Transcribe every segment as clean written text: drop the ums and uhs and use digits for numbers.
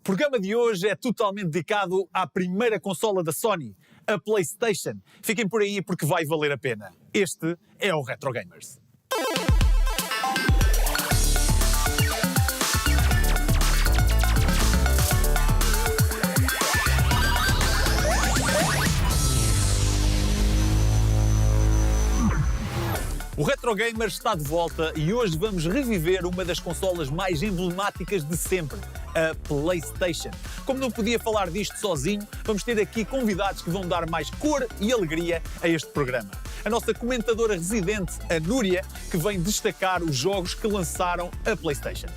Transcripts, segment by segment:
O programa de hoje é totalmente dedicado à primeira consola da Sony, a PlayStation. Fiquem por aí porque vai valer a pena. Este é o Retro Gamers. O Retro Gamers está de volta e hoje vamos reviver uma das consolas mais emblemáticas de sempre, a PlayStation. Como não podia falar disto sozinho, vamos ter aqui convidados que vão dar mais cor e alegria a este programa. A nossa comentadora residente, a Núria, que vem destacar os jogos que lançaram a PlayStation.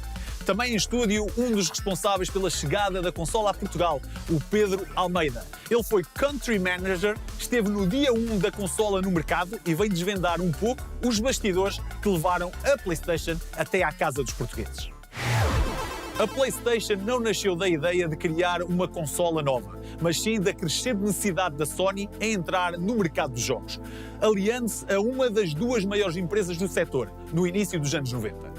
Também em estúdio, um dos responsáveis pela chegada da consola a Portugal, o Pedro Almeida. Ele foi Country Manager, esteve no dia 1 da consola no mercado e vem desvendar um pouco os bastidores que levaram a PlayStation até à casa dos portugueses. A PlayStation não nasceu da ideia de criar uma consola nova, mas sim da crescente necessidade da Sony em entrar no mercado dos jogos, aliando-se a uma das duas maiores empresas do setor, no início dos anos 90.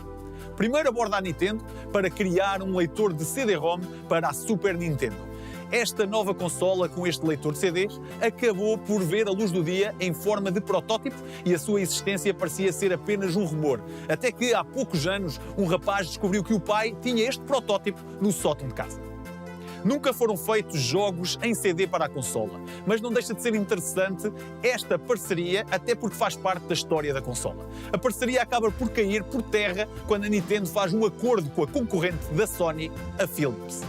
Primeiro aborda a Nintendo para criar um leitor de CD-ROM para a Super Nintendo. Esta nova consola com este leitor de CDs acabou por ver a luz do dia em forma de protótipo e a sua existência parecia ser apenas um rumor, até que há poucos anos um rapaz descobriu que o pai tinha este protótipo no sótão de casa. Nunca foram feitos jogos em CD para a consola, mas não deixa de ser interessante esta parceria, até porque faz parte da história da consola. A parceria acaba por cair por terra quando a Nintendo faz um acordo com a concorrente da Sony, a Philips.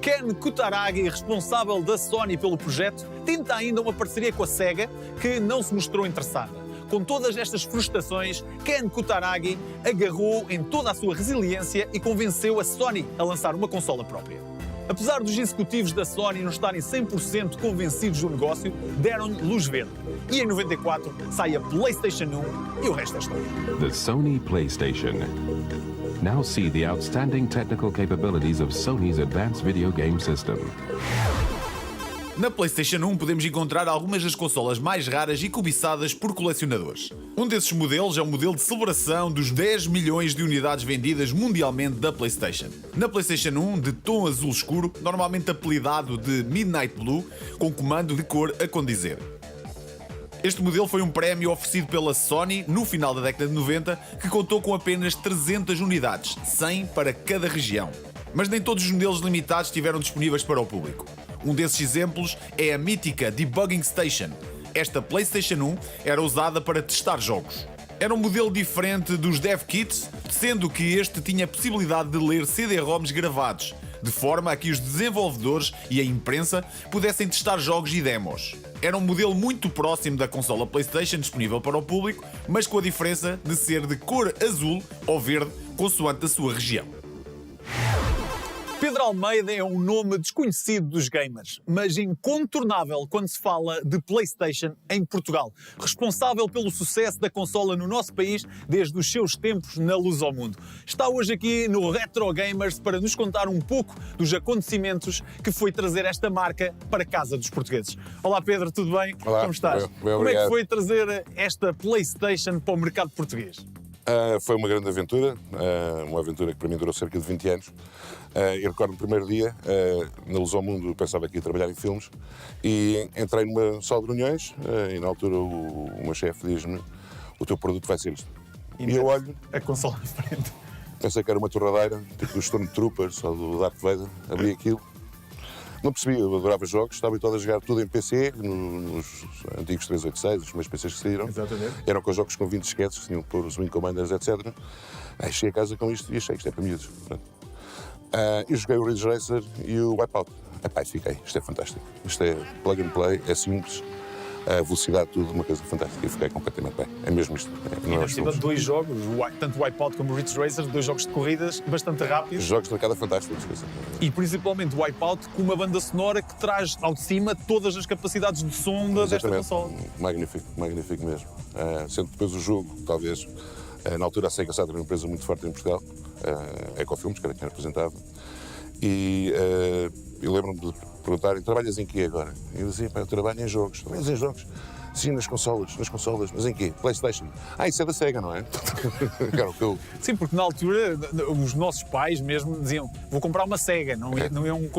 Ken Kutaragi, responsável da Sony pelo projeto, tenta ainda uma parceria com a Sega, que não se mostrou interessada. Com todas estas frustrações, Ken Kutaragi agarrou em toda a sua resiliência e convenceu a Sony a lançar uma consola própria. Apesar dos executivos da Sony não estarem 100% convencidos do negócio, deram-lhe luz verde. E em 94 sai a PlayStation 1 e o resto é história. The Sony PlayStation. Now see the outstanding technical capabilities of Sony's advanced video game system. Na PlayStation 1 podemos encontrar algumas das consolas mais raras e cobiçadas por colecionadores. Um desses modelos é o modelo de celebração dos 10 milhões de unidades vendidas mundialmente da PlayStation. Na PlayStation 1, de tom azul escuro, normalmente apelidado de Midnight Blue, com comando de cor a condizer. Este modelo foi um prémio oferecido pela Sony no final da década de 90, que contou com apenas 300 unidades, 100 para cada região. Mas nem todos os modelos limitados estiveram disponíveis para o público. Um desses exemplos é a mítica Debugging Station. Esta PlayStation 1 era usada para testar jogos. Era um modelo diferente dos Dev Kits, sendo que este tinha a possibilidade de ler CD-ROMs gravados, de forma a que os desenvolvedores e a imprensa pudessem testar jogos e demos. Era um modelo muito próximo da consola PlayStation disponível para o público, mas com a diferença de ser de cor azul ou verde, consoante a sua região. Pedro Almeida é um nome desconhecido dos gamers, mas incontornável quando se fala de PlayStation em Portugal. Responsável pelo sucesso da consola no nosso país desde os seus tempos na luz ao mundo. Está hoje aqui no Retro Gamers para nos contar um pouco dos acontecimentos que foi trazer esta marca para a casa dos portugueses. Olá Pedro, tudo bem? Olá, como estás? bem, como é que foi trazer esta PlayStation para o mercado português? Foi uma grande aventura, uma aventura que para mim durou cerca de 20 anos. Eu recordo no primeiro dia, na Luz ao Mundo, pensava que ia trabalhar em filmes e entrei numa sala de reuniões e na altura o meu chefe diz-me: o teu produto vai ser isto. E eu olho, a consola em frente. pensei que era uma torradeira, tipo dos Stormtroopers ou do Darth Vader, abri aquilo. Não percebi, eu adorava jogos, estava habituado a jogar tudo em PC, nos antigos 386, os meus PCs que saíram. Exatamente. Eram com jogos com 20 disquetes, tinham que pôr os Wing Commanders, etc. Aí cheguei a casa com isto e achei que isto é para miúdos. Eu joguei o Ridge Racer e o Wipeout. Epá, fiquei, isto é fantástico. Isto é plug and play, é simples, a velocidade, tudo, uma coisa fantástica. E fiquei completamente bem. É mesmo isto. Não é dois jogos, tanto o Wipeout como o Ridge Racer, dois jogos de corridas bastante rápidos. Jogos de arcada fantásticos. E principalmente o Wipeout com uma banda sonora que traz ao de cima todas as capacidades de som desta consola. Magnífico, magnífico mesmo. Sendo depois o jogo, talvez, na altura a Sega Saturn era uma empresa muito forte em Portugal, Ecofilmes, que era quem representava, e eu lembro-me de perguntarem: trabalhas em quê agora? E eu dizia: eu trabalho em jogos. Trabalhas em jogos? Sim, nas consolas, mas em quê? PlayStation. Isso é da Sega, não é? Era o que eu... Sim, porque na altura os nossos pais mesmo diziam vou comprar uma Sega, não é um...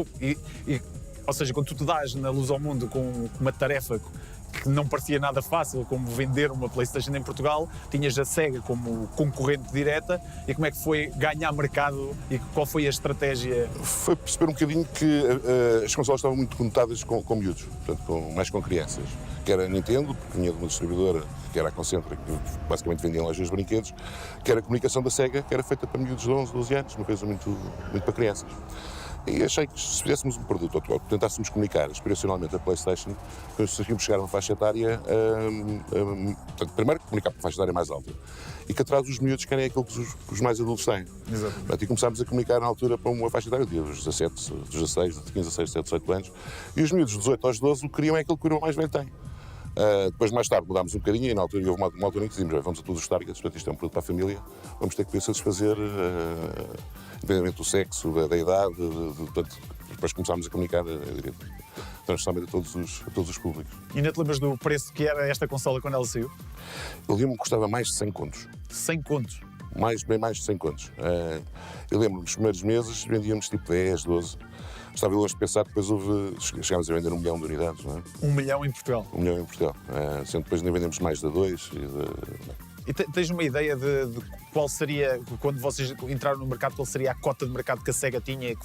Ou seja, quando tu te dás na Luz ao Mundo com uma tarefa que não parecia nada fácil, como vender uma PlayStation em Portugal, tinhas a Sega como concorrente direta, e como é que foi ganhar mercado e qual foi a estratégia? Foi perceber um bocadinho que as consolas estavam muito conotadas com miúdos, portanto, mais com crianças. Que era a Nintendo, porque vinha de uma distribuidora, que era a Concentra, que basicamente vendia em lojas de brinquedos, que era a comunicação da Sega, que era feita para miúdos de 11, 12 anos, uma coisa muito para crianças. E achei que se fizéssemos um produto, ou tentássemos comunicar aspiracionalmente a PlayStation, conseguimos chegar a uma faixa etária, portanto, primeiro comunicar para a faixa etária mais alta, e que atrás os miúdos querem aquilo que os mais adultos têm. Exatamente. E começámos a comunicar na altura para uma faixa etária, dos 17, dos 16, de 15, 16, 17, 18 anos, e os miúdos dos 18 aos 12 o que queriam é aquilo que o irmão mais velho tem. Depois, mais tarde, mudámos um bocadinho e na altura houve uma altura em que dizíamos vamos a todos os targets, portanto isto é um produto para a família, vamos ter que satisfazer independentemente do sexo, da idade, portanto, depois começámos a comunicar transversalmente a todos os públicos. E ainda te lembras do preço que era esta consola quando ela saiu? Eu lembro-me que custava mais de 100 contos. 100 contos? Bem mais de 100 contos. Eu lembro-me, nos primeiros meses vendíamos tipo 10, 12. Estava longe de pensar que depois chegámos a vender 1 milhão de unidades, não é? 1 milhão em Portugal? 1 milhão em Portugal. Sendo depois ainda vendemos mais de 2. E tens uma ideia de qual seria, quando vocês entraram no mercado, qual seria a cota de mercado que a Sega tinha e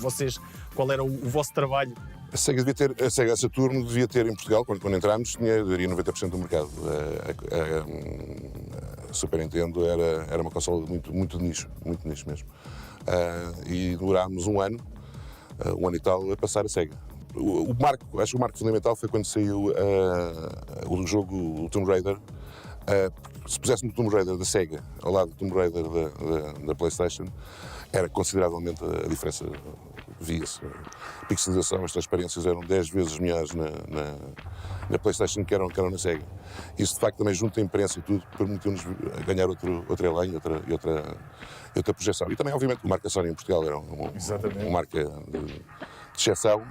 qual era o vosso trabalho? A Sega Saturno devia ter em Portugal, quando entrámos, daria 90% do mercado. A Super Nintendo era uma consola muito de nicho mesmo. E demorámos um ano e tal a passar a Sega. Acho que o marco fundamental foi quando saiu o jogo o Tomb Raider. Se puséssemos o Tomb Raider da Sega ao lado do Tomb Raider da PlayStation, era consideravelmente a diferença, via-se. A pixelização, as transparências eram 10 vezes melhores na PlayStation que eram na Sega. Isso, de facto, também junto à imprensa e tudo, permitiu-nos ganhar outro elan e outra projeção. E também, obviamente, a marca Sony em Portugal era uma marca de exceção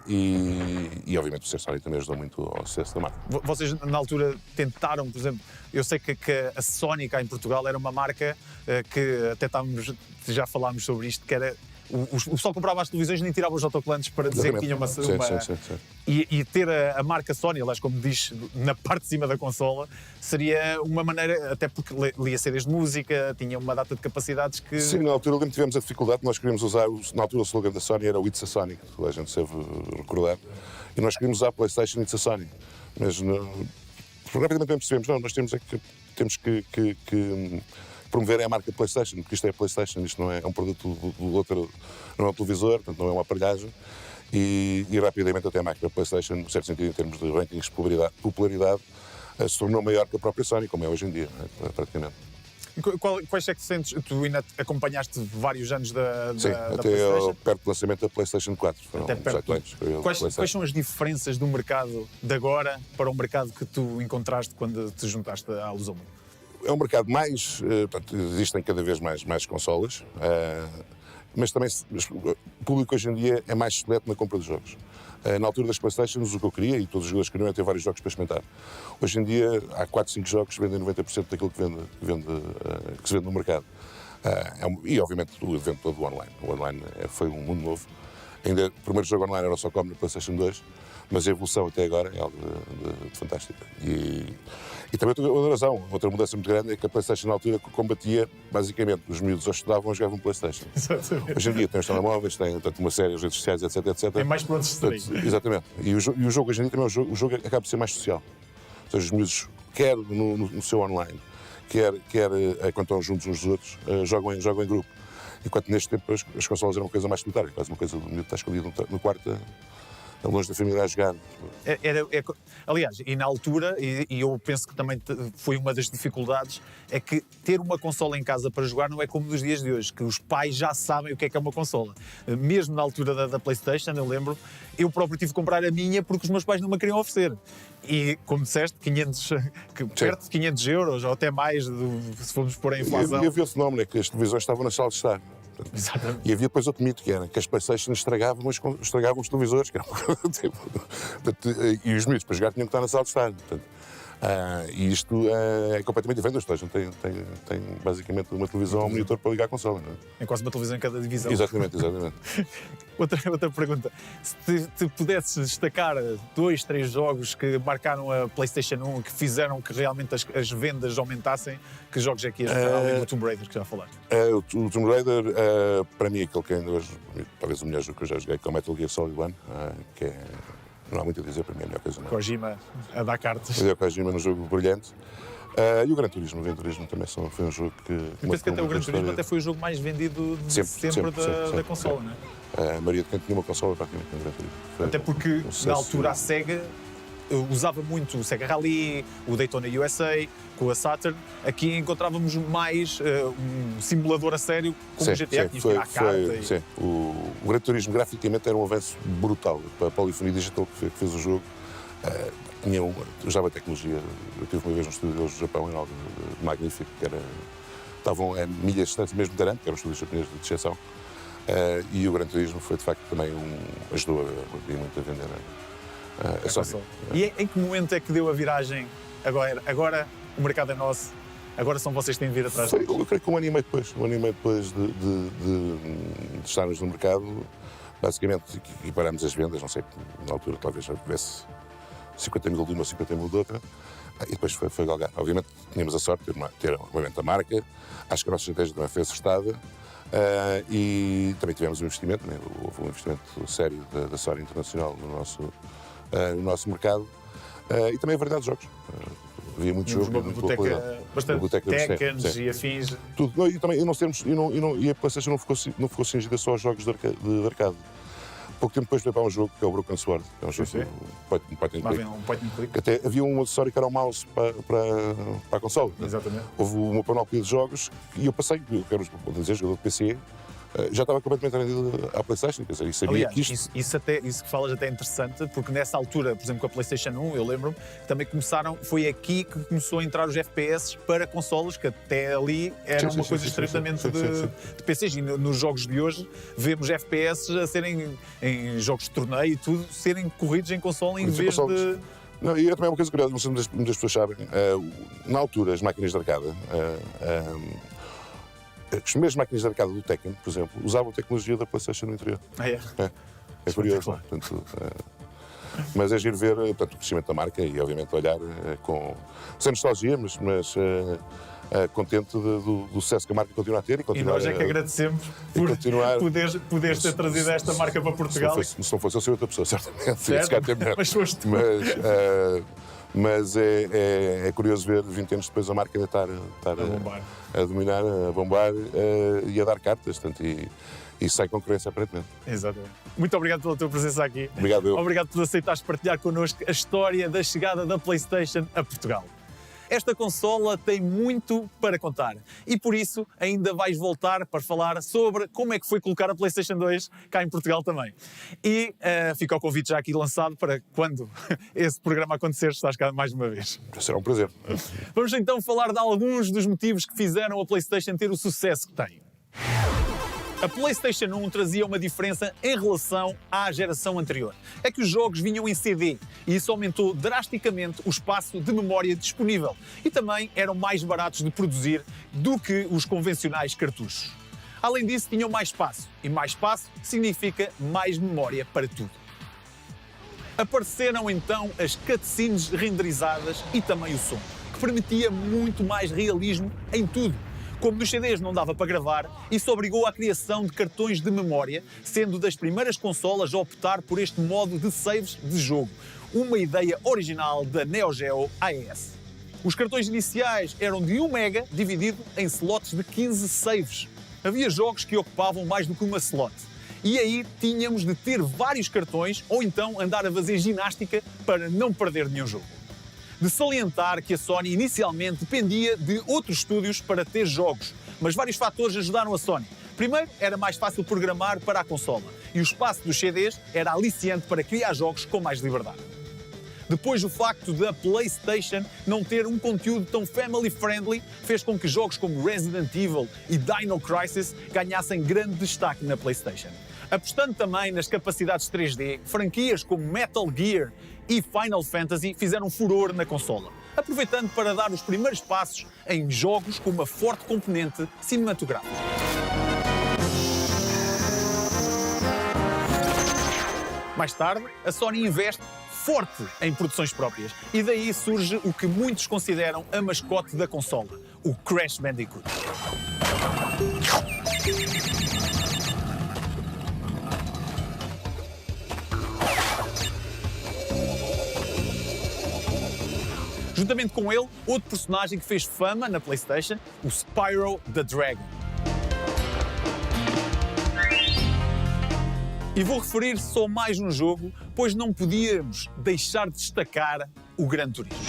e obviamente o sucesso Sony também ajudou muito ao sucesso da marca. Vocês, na altura, tentaram, por exemplo, eu sei que a Sony cá em Portugal era uma marca que até já falámos sobre isto, que era... O pessoal comprava as televisões e nem tirava os autocolantes para dizer que tinha uma... Sim. E ter a marca Sony, aliás, como diz, na parte de cima da consola, seria uma maneira, até porque lia CDs de música, tinha uma data de capacidades que... Sim, na altura lembro que tivemos a dificuldade, nós queríamos usar, na altura o slogan da Sony era o It's a Sony, que toda a gente deve recordar, e nós queríamos usar a PlayStation It's a Sony, mas rapidamente percebemos, nós temos que promover a marca PlayStation, porque isto é a PlayStation, isto não é um produto do outro, não é um televisor, portanto não é uma aparelhagem, e rapidamente até a marca PlayStation, no certo sentido, em termos de rankings de popularidade, se tornou maior que a própria Sony, como é hoje em dia, praticamente. Quais é que sentes? Tu ainda acompanhaste vários anos da até PlayStation? perto do lançamento da PlayStation 4. Até perto. Quais são as diferenças do mercado de agora para o mercado que tu encontraste quando te juntaste à Luz ao Mundo? É um mercado mais... existem cada vez mais consolas, mas também o público hoje em dia é mais seleto na compra de jogos. Na altura das PlayStations, o que eu queria, e todos os jogadores queriam, é ter vários jogos para experimentar. Hoje em dia, há 4, 5 jogos que vendem 90% daquilo que se vende no mercado. E, obviamente, o evento todo do online. O online foi um mundo novo. Ainda, o primeiro jogo online era o Socom na PlayStation 2, mas a evolução até agora é algo de fantástico. E também outra razão, outra mudança muito grande é que a PlayStation na altura combatia, basicamente, os miúdos ou estudavam ou jogavam PlayStation. Exatamente. Hoje em dia tem os telemóveis, tem uma série, as redes sociais, etc. É mais para onde se exatamente. E o jogo hoje em dia também, o jogo acaba de ser mais social. Ou seja, os miúdos, quer no seu online, quer quando estão juntos uns dos outros, jogam em grupo. Enquanto neste tempo as consolas eram uma coisa mais solitária, quase uma coisa do miúdo estar escondido no quarto, longe da família a jogar. Aliás, e na altura, e eu penso que também foi uma das dificuldades, é que ter uma consola em casa para jogar não é como nos dias de hoje, que os pais já sabem o que é uma consola. Mesmo na altura da PlayStation, eu lembro, eu próprio tive que comprar a minha porque os meus pais não me queriam oferecer. E, como disseste, perto de 500 euros, ou até mais, se formos pôr a inflação. E havia o fenómeno, é que as televisões estavam na sala de estar. Exatamente. E havia depois outro mito, que era que as PlayStation estragavam os televisores. E os miúdos para jogar tinham que estar na sala de estar. Portanto, E isto é completamente diferente. A PlayStation tem basicamente uma televisão, um monitor para ligar a consola. Não é? É quase uma televisão em cada divisão. Exatamente. Outra pergunta. Se te pudesses destacar 2, 3 jogos que marcaram a PlayStation 1, que fizeram que realmente as vendas aumentassem, que jogos é que ias destacar, além do Tomb Raider que já falaste? O Tomb Raider, para mim, aquele que ainda hoje, talvez o melhor jogo que eu já joguei, que é o Metal Gear Solid 1, que é, não há muito a dizer, para mim é a melhor coisa. Não é? Kojima a dar cartas. O Kojima num jogo brilhante. E o Gran Turismo. O Gran Turismo também foi um jogo que... Eu penso que até o Gran Turismo até foi o jogo mais vendido sempre da consola, não é? A maioria de quem tinha uma consola praticamente no Gran Turismo. Até porque, na altura, a Sega usava muito o Sega Rally, o Daytona USA, com a Saturn. Aqui encontrávamos mais um simulador a sério, como o GTA, que ia à carta. Sim. O Gran Turismo, graficamente, era um avanço brutal para a polifonia digital que fez o jogo. Usava a tecnologia. Eu tive uma vez um estúdio deles no Japão, em algo magnífico, que era... Estavam a milhas de distância, mesmo de Taranto, que era um estúdio japonês de exceção. E o Gran Turismo foi, de facto, também ajudou muito a vender a Sony. E em que momento é que deu a viragem? Agora o mercado é nosso, agora são vocês que têm de vir atrás? Eu creio que um ano e meio depois de estarmos no mercado, basicamente equiparámos as vendas, não sei, na altura talvez já tivesse 50 mil de uma, 50 mil de outra, e depois foi galgar. Obviamente tínhamos a sorte de ter obviamente a marca, acho que a nossa estratégia também foi acertada, e também tivemos um investimento, né? Houve um investimento sério da Sony Internacional no nosso mercado, e também a variedade de jogos. Havia muito jogo, muito bastante Tekkens e afins. Tudo. E também, e a PlayStation não ficou cingida só aos jogos de arcade. Pouco tempo depois veio para um jogo que é o Broken Sword, que é um jogo point and click. Até havia um acessório que era o mouse para a console. Exatamente. Houve uma panóplia de jogos e eu passei, eu quero dizer, jogador de PC, já estava completamente rendido à PlayStation, quer dizer, e sabia que isto... Isso que falas até é interessante, porque nessa altura, por exemplo, com a PlayStation 1, eu lembro-me, também foi aqui que começou a entrar os FPS para consoles, que até ali era uma coisa extremamente de PCs. E nos jogos de hoje, vemos FPS a serem, em jogos de torneio e tudo, serem corridos em console em vez de... Não, e é também uma coisa curiosa, não sei se muitas pessoas sabem, na altura, as máquinas de arcade... as primeiras máquinas de arcade do Tekken, por exemplo, usavam a tecnologia da PlayStation no interior. É curioso, não é? Portanto, mas é giro ver o crescimento da marca e, obviamente, olhar sem nostalgia, mas contente do sucesso que a marca continua a ter. E nós é que agradecemos por poderes ter trazido esta marca para Portugal. Se não fosse eu, seria outra pessoa, certamente. Mas foste tu. Mas é curioso ver 20 anos depois a marca ainda estar a dominar, a bombar e a dar cartas, portanto, e sem concorrência aparentemente. Exatamente. Muito obrigado pela tua presença aqui. Obrigado eu. Obrigado por aceitares partilhar connosco a história da chegada da PlayStation a Portugal. Esta consola tem muito para contar e por isso ainda vais voltar para falar sobre como é que foi colocar a PlayStation 2 cá em Portugal também. E fica o convite já aqui lançado para quando esse programa acontecer, estás cá mais uma vez. Será um prazer. Vamos então falar de alguns dos motivos que fizeram a PlayStation ter o sucesso que tem. A PlayStation 1 trazia uma diferença em relação à geração anterior. É que os jogos vinham em CD e isso aumentou drasticamente o espaço de memória disponível e também eram mais baratos de produzir do que os convencionais cartuchos. Além disso, tinham mais espaço e mais espaço significa mais memória para tudo. Apareceram então as cutscenes renderizadas e também o som, que permitia muito mais realismo em tudo. Como nos CDs não dava para gravar, isso obrigou à criação de cartões de memória, sendo das primeiras consolas a optar por este modo de saves de jogo, uma ideia original da Neo Geo AES. Os cartões iniciais eram de 1 MB dividido em slots de 15 saves. Havia jogos que ocupavam mais do que uma slot. E aí tínhamos de ter vários cartões ou então andar a fazer ginástica para não perder nenhum jogo. De salientar que a Sony inicialmente dependia de outros estúdios para ter jogos, mas vários fatores ajudaram a Sony. Primeiro, era mais fácil programar para a consola e o espaço dos CDs era aliciante para criar jogos com mais liberdade. Depois, o facto da PlayStation não ter um conteúdo tão family-friendly fez com que jogos como Resident Evil e Dino Crisis ganhassem grande destaque na PlayStation. Apostando também nas capacidades 3D, franquias como Metal Gear e Final Fantasy fizeram furor na consola. aproveitando para dar os primeiros passos em jogos com uma forte componente cinematográfica. Mais tarde, a Sony investe forte em produções próprias e daí surge o que muitos consideram a mascote da consola, o Crash Bandicoot. Juntamente com ele, outro personagem que fez fama na PlayStation, o Spyro the Dragon. E vou referir só mais um jogo, pois não podíamos deixar de destacar o Gran Turismo.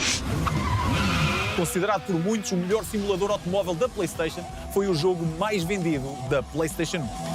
Considerado por muitos o melhor simulador automóvel da PlayStation, foi o jogo mais vendido da PlayStation 1.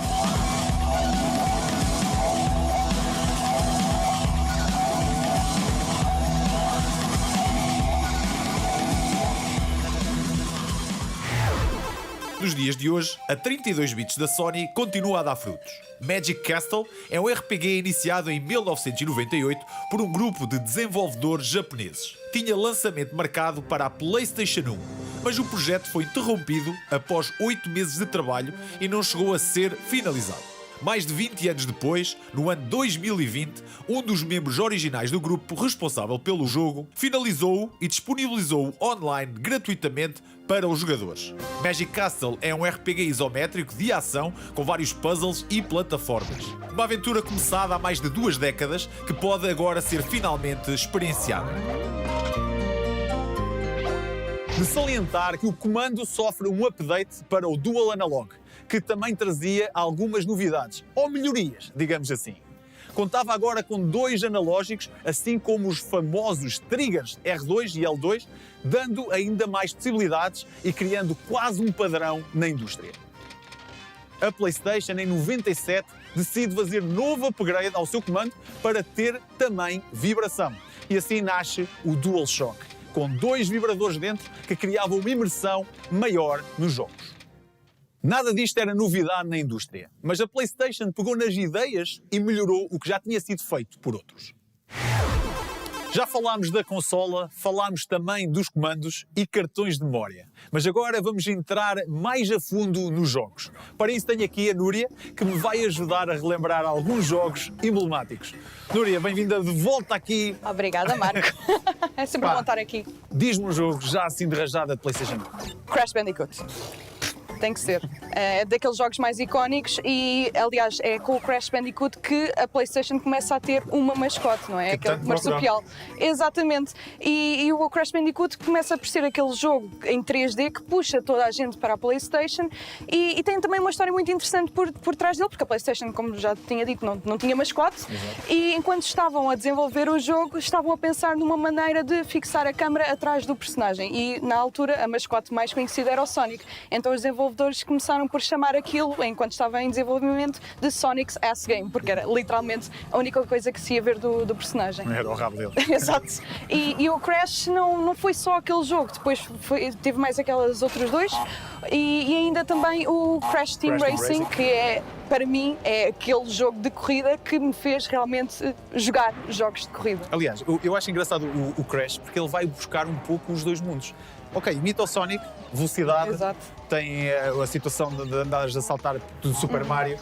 Nos dias de hoje, a 32 bits da Sony continua a dar frutos. Magic Castle é um RPG iniciado em 1998 por um grupo de desenvolvedores japoneses. Tinha lançamento marcado para a PlayStation 1, mas o projeto foi interrompido após 8 meses de trabalho e não chegou a ser finalizado. Mais de 20 anos depois, no ano 2020, um dos membros originais do grupo responsável pelo jogo finalizou-o e disponibilizou-o online gratuitamente para os jogadores. Magic Castle é um RPG isométrico de ação com vários puzzles e plataformas. Uma aventura começada há mais de 2 décadas que pode agora ser finalmente experienciada. De salientar que o comando sofre um update para o Dual Analog, que também trazia algumas novidades, ou melhorias, digamos assim. Contava agora com 2 analógicos, assim como os famosos triggers R2 e L2, dando ainda mais possibilidades e criando quase um padrão na indústria. A PlayStation, em 97, decide fazer novo upgrade ao seu comando para ter também vibração. E assim nasce o DualShock, com 2 vibradores dentro que criavam uma imersão maior nos jogos. Nada disto era novidade na indústria, mas a PlayStation pegou nas ideias e melhorou o que já tinha sido feito por outros. Já falámos da consola, falámos também dos comandos e cartões de memória. Mas agora vamos entrar mais a fundo nos jogos. Para isso tenho aqui a Núria, que me vai ajudar a relembrar alguns jogos emblemáticos. Núria, bem-vinda de volta aqui. Obrigada, Marco. É sempre bom estar aqui. Diz-me um jogo já assim de rajada de PlayStation. Crash Bandicoot. Tem que ser. É daqueles jogos mais icónicos e, aliás, é com o Crash Bandicoot que a PlayStation começa a ter uma mascote, não é? Aquele marsupial. Exatamente. E o Crash Bandicoot começa por ser aquele jogo em 3D que puxa toda a gente para a PlayStation e tem também uma história muito interessante por trás dele, porque a PlayStation, como já tinha dito, não tinha mascote. E enquanto estavam a desenvolver o jogo, estavam a pensar numa maneira de fixar a câmera atrás do personagem. E, na altura, a mascote mais conhecida era o Sonic. Então os desenvolvedores começaram por chamar aquilo, enquanto estava em desenvolvimento, de Sonic's Ass Game, porque era literalmente a única coisa que se ia ver do personagem. Era o rabo dele. Exato. E o Crash não foi só aquele jogo, depois teve mais aqueles outros 2 e ainda também o Crash Team Racing, que é, para mim, é aquele jogo de corrida que me fez realmente jogar jogos de corrida. Aliás, eu acho engraçado o Crash porque ele vai buscar um pouco os 2 mundos. Ok, imita o Sonic, velocidade, Exato. Tem a situação de andares a saltar do Super Mario.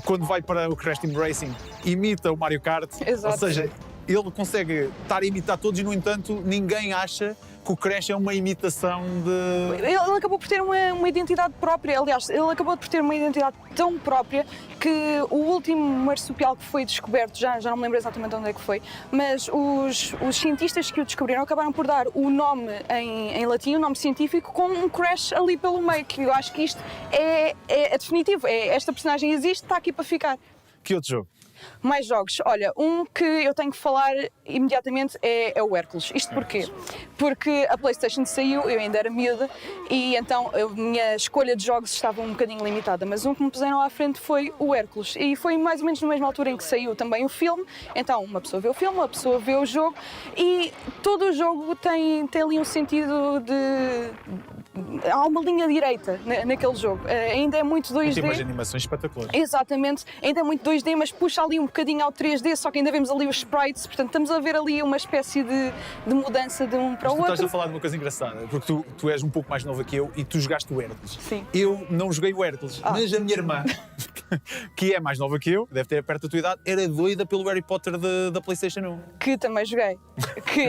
Quando vai para o Crash Team Racing, imita o Mario Kart. Exato. Ou seja, ele consegue estar a imitar todos e, no entanto, ninguém acha que o Crash é uma imitação de... Ele acabou por ter uma identidade própria, aliás, ele acabou por ter uma identidade tão própria que o último marsupial que foi descoberto, já não me lembro exatamente onde é que foi, mas os cientistas que o descobriram acabaram por dar o nome em latim, o nome científico, com um Crash ali pelo meio, que eu acho que isto é definitivo, esta personagem existe, está aqui para ficar. Que outro jogo? Mais jogos. Olha, um que eu tenho que falar imediatamente é o Hércules. Isto porquê? Porque a PlayStation saiu, eu ainda era miúda, e então a minha escolha de jogos estava um bocadinho limitada, mas um que me puseram à frente foi o Hércules. E foi mais ou menos na mesma altura em que saiu também o filme. Então, uma pessoa vê o filme, uma pessoa vê o jogo, e todo o jogo tem ali um sentido de... Há uma linha direita naquele jogo. Ainda é muito 2D. Tem umas animações espetaculares. Exatamente. Ainda é muito 2D, mas puxa ali um bocadinho ao 3D, só que ainda vemos ali os sprites. Portanto, estamos a ver ali uma espécie de mudança de um para o Tu estás outro. a falar de uma coisa engraçada, porque tu és um pouco mais nova que eu e tu jogaste o Hércules. Sim. Eu não joguei o Hércules, mas a minha irmã, que é mais nova que eu, deve ter perto da tua idade, era doida pelo Harry Potter da PlayStation 1. Que também joguei, que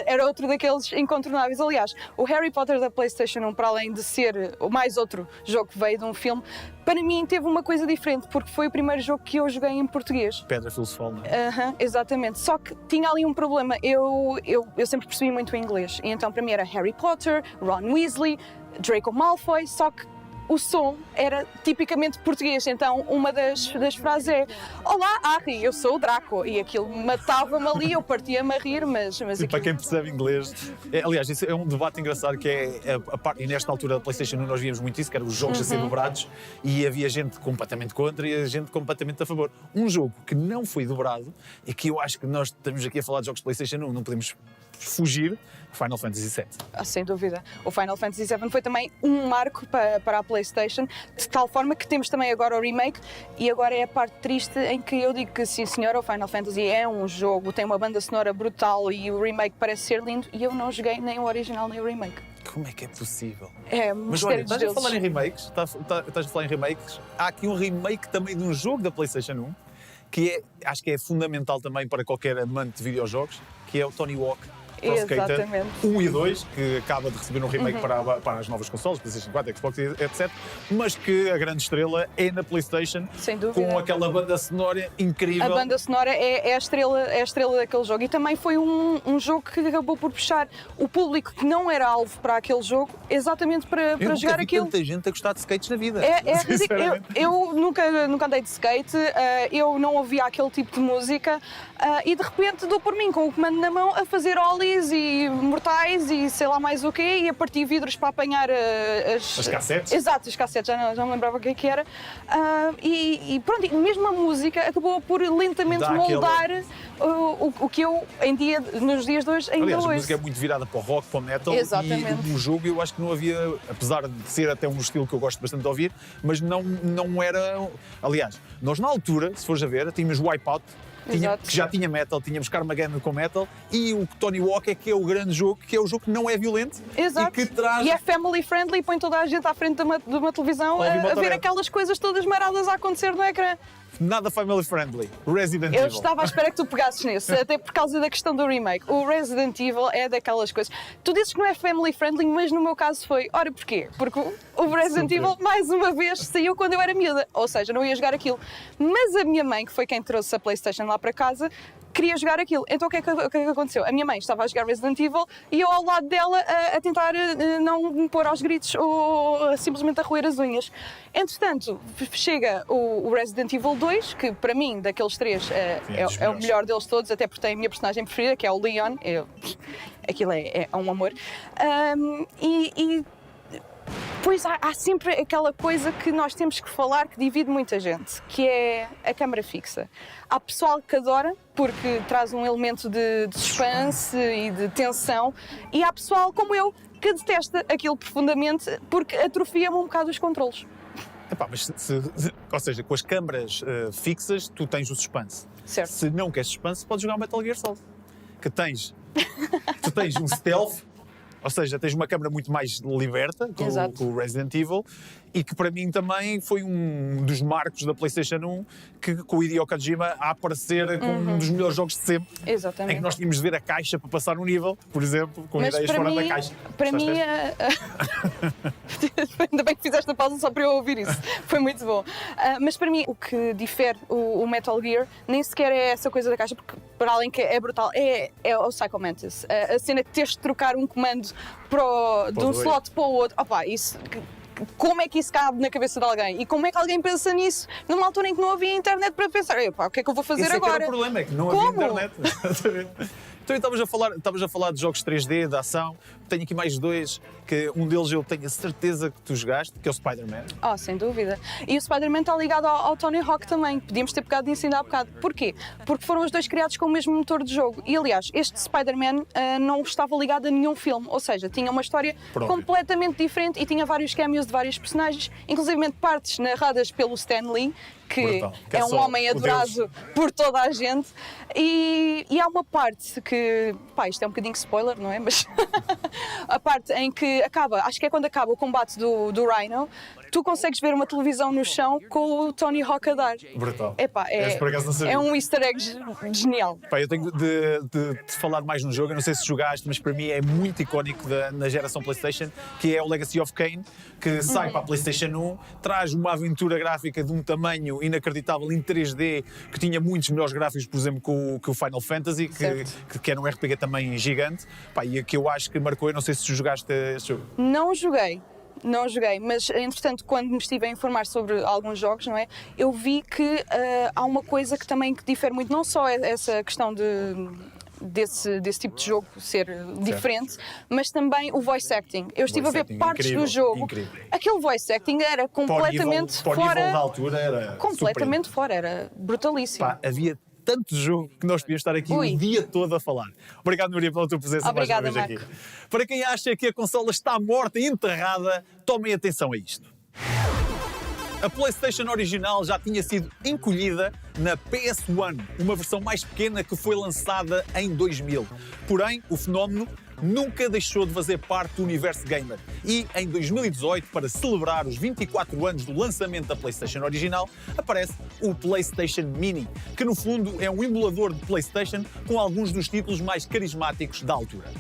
era outro daqueles incontornáveis. Aliás, o Harry Potter da PlayStation 1, para além de ser o mais outro jogo que veio de um filme, para mim teve uma coisa diferente, porque foi o primeiro jogo que eu joguei em português. Pedra Filosofal, não é? Aham, exatamente. Só que tinha ali um problema. Eu sempre percebi muito o inglês. E então para mim era Harry Potter, Ron Weasley, Draco Malfoy, só que o som era tipicamente português. Então uma das frases é: Olá, Harry, eu sou o Draco. E aquilo matava-me ali, eu partia-me a rir, mas Para aquilo... quem percebe inglês. Aliás, isso é um debate engraçado que é e nesta altura da PlayStation 1 nós víamos muito isso, que eram os jogos a ser dobrados e havia gente completamente contra e a gente completamente a favor. Um jogo que não foi dobrado e que eu acho que nós estamos aqui a falar de jogos de PlayStation 1, não podemos fugir, Final Fantasy VII. Sem dúvida. O Final Fantasy VII foi também um marco para a PlayStation, de tal forma que temos também agora o remake, e agora é a parte triste em que eu digo que sim senhora, o Final Fantasy é um jogo, tem uma banda sonora brutal e o remake parece ser lindo, e eu não joguei nem o original nem o remake. Como é que é possível? É, Mas olha, mistério dos estás a falar em deuses. remakes? Estás a falar em remakes? Há aqui um remake também de um jogo da PlayStation 1 que acho que é fundamental também para qualquer amante de videojogos, que é o Tony Hawk Pro Skater Exatamente. 1 e 2, que acaba de receber um remake para as novas consoles, PlayStation 4, Xbox, etc. Mas que a grande estrela é na PlayStation, Sem dúvida. com aquela banda sonora incrível. A banda sonora é a estrela daquele jogo, e também foi um jogo que acabou por puxar o público que não era alvo para aquele jogo, exatamente para Eu jogar nunca vi aquilo. tanta gente a gostar de skates na vida. É ridículo. Sinceramente. Eu nunca andei de skate, eu não ouvia aquele tipo de música, e de repente dou por mim com o comando na mão a fazer ollies e mortais e sei lá mais o quê, e a partir vidros para apanhar As cassetes? Exato, as cassetes, já me lembrava o que era. E pronto, e mesmo a música acabou por lentamente Dá moldar o que eu nos dias de hoje ainda Aliás, a ouço. música é muito virada para o rock, para o metal. Exatamente. E no jogo eu acho que não havia, apesar de ser até um estilo que eu gosto bastante de ouvir, mas não era... Aliás, nós na altura, se fores a ver, tínhamos Wipeout, Exato. que já tinha metal, tínhamos Carmageddon com metal, e o Tony Hawk é que é o grande jogo, que é o jogo que não é violento Exato. e que traz... E é family friendly, põe toda a gente à frente de uma televisão Ouve a ver Motorhead. aquelas coisas todas maradas a acontecer no ecrã. Nada family friendly. Resident Eu Evil. estava à espera que tu pegasses nisso, até por causa da questão do remake. O Resident Evil é daquelas coisas. Tu dizes que não é family friendly, mas no meu caso foi. Ora, porquê? Porque o Resident Super. Evil, mais uma vez, saiu quando eu era miúda. Ou seja, não ia jogar aquilo. Mas a minha mãe, que foi quem trouxe a PlayStation lá para casa, queria jogar aquilo. Então o que é que aconteceu? A minha mãe estava a jogar Resident Evil e eu ao lado dela a tentar não me pôr aos gritos ou simplesmente a roer as unhas. Entretanto, chega o Resident Evil 2, que para mim, daqueles três, dos é o melhores. melhor deles todos, até porque tem a minha personagem preferida, que é o Leon. Aquilo é um amor. Pois há sempre aquela coisa que nós temos que falar que divide muita gente, que é a câmara fixa. Há pessoal que adora porque traz um elemento de suspense e de tensão, e há pessoal como eu que detesta aquilo profundamente porque atrofia-me um bocado os controlos. Epá, mas ou seja, com as câmaras fixas, tu tens o suspense. Certo. Se não queres suspense, podes jogar o Metal Gear Solid. Que tu tens um stealth, ou seja, tens uma câmara muito mais liberta Exato. com o Resident Evil, e que para mim também foi um dos marcos da PlayStation 1, que com o Hideo Kojima a aparecer com um dos melhores jogos de sempre, Exatamente. em que nós tínhamos de ver a caixa para passar um nível, por exemplo, com Mas ideias para fora mim, da caixa. para mim ainda bem que fizeste a pausa só para eu ouvir isso. Foi muito bom. Mas para mim, o que difere o Metal Gear nem sequer é essa coisa da caixa, porque para além que é brutal, é o Psycho Mantis. A cena de teres de trocar um comando de um dois. slot para o outro. Opa, isso... Como é que isso cabe na cabeça de alguém? E como é que alguém pensa nisso numa altura em que não havia internet para pensar, o que é que eu vou fazer Esse agora? É que era o problema, é que não Como? havia internet. Então estavas a falar de jogos 3D, de ação. tenho aqui mais dois, que um deles eu tenho a certeza que tu jogaste, que é o Spider-Man. Oh, sem dúvida. E o Spider-Man está ligado ao Tony Hawk também. Podíamos ter pegado nisso ainda há bocado. Porquê? Porque foram os dois criados com o mesmo motor de jogo. E, aliás, este Spider-Man não estava ligado a nenhum filme. Ou seja, tinha uma história completamente diferente e tinha vários cameos de vários personagens, inclusive partes narradas pelo Stan Lee, que é um homem adorado por toda a gente. E há uma parte que, pá, isto é um bocadinho spoiler, não é? Mas a parte em que acaba, acho que é quando acaba o combate do Rhino, tu consegues ver uma televisão no chão com o Tony Hawk a dar. Brutal. Epá, é um easter egg genial. Pá, eu tenho de falar mais no jogo, eu não sei se jogaste, mas para mim é muito icónico na geração PlayStation, que é o Legacy of Kain, que sai para a PlayStation 1, traz uma aventura gráfica de um tamanho inacreditável em 3D, que tinha muitos melhores gráficos, por exemplo, que o Final Fantasy, que era um RPG também gigante. Pá, e que eu acho que marcou, eu não sei se tu jogaste esse jogo. Não joguei, mas entretanto, quando me estive a informar sobre alguns jogos, não é, eu vi que há uma coisa que também que difere muito, não só essa questão desse tipo de jogo ser diferente, mas também o voice acting. Eu estive a ver partes do jogo. Incrível. Aquele voice acting era completamente fora. Para o nível da altura era completamente fora, era brutalíssimo. Pá, havia tanto jogo que nós podíamos estar aqui o dia todo a falar. Obrigado, Núria, pela tua presença. Obrigada, mais uma vez aqui. Para quem acha que a consola está morta e enterrada, tomem atenção a isto. A PlayStation original já tinha sido encolhida na PS1, uma versão mais pequena que foi lançada em 2000. Porém, o fenómeno nunca deixou de fazer parte do universo gamer. E em 2018, para celebrar os 24 anos do lançamento da PlayStation original, aparece o PlayStation Mini, que no fundo é um emulador de PlayStation com alguns dos títulos mais carismáticos da altura.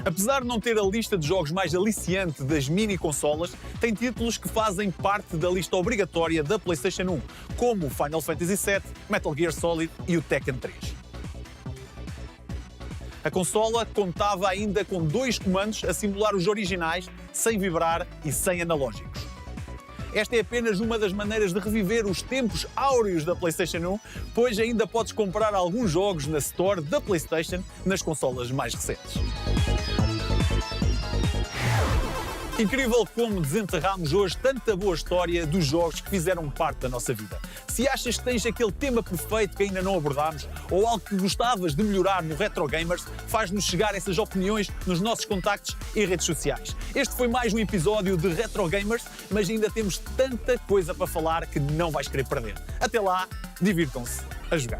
Apesar de não ter a lista de jogos mais aliciante das mini-consolas, tem títulos que fazem parte da lista obrigatória da PlayStation 1, como Final Fantasy VII, Metal Gear Solid e o Tekken 3. A consola contava ainda com 2 comandos a simular os originais, sem vibrar e sem analógicos. Esta é apenas uma das maneiras de reviver os tempos áureos da PlayStation 1, pois ainda podes comprar alguns jogos na Store da PlayStation nas consolas mais recentes. Incrível como desenterramos hoje tanta boa história dos jogos que fizeram parte da nossa vida. Se achas que tens aquele tema perfeito que ainda não abordámos ou algo que gostavas de melhorar no Retro Gamers, faz-nos chegar essas opiniões nos nossos contactos e redes sociais. Este foi mais um episódio de Retro Gamers, mas ainda temos tanta coisa para falar que não vais querer perder. Até lá, divirtam-se a jogar.